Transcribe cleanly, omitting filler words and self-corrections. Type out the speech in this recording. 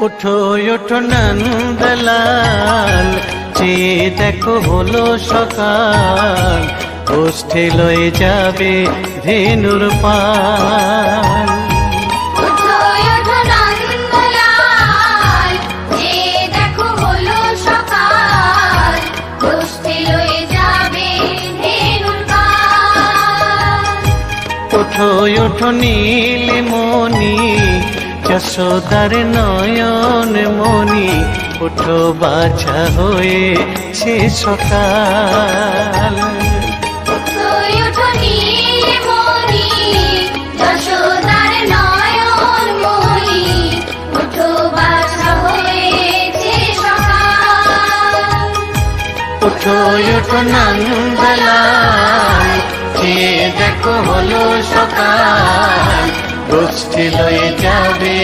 ওঠো ওঠো নন্দলাল, চেয়ে দেখো হলো সকাল, গোষ্ঠী লয়ে যাবে ধেনুর পাল। ওঠো ওঠো নন্দলাল, চেয়ে দেখো হলো সকাল, গোষ্ঠী লয়ে যাবে ধেনুর পাল। ওঠো ওঠো নীলমণি, যশোদার নয়ন মণি, ওঠো বাছা হয়েছে সকাল। ওঠো ওঠো নীলমণি, যশোদার নয়ন মণি, ওঠো বাছা হয়েছে সকাল। ওঠো ওঠো নন্দলাল, চেয়ে দেখো হলো সকাল, গোষ্ঠী লয়ে যাবে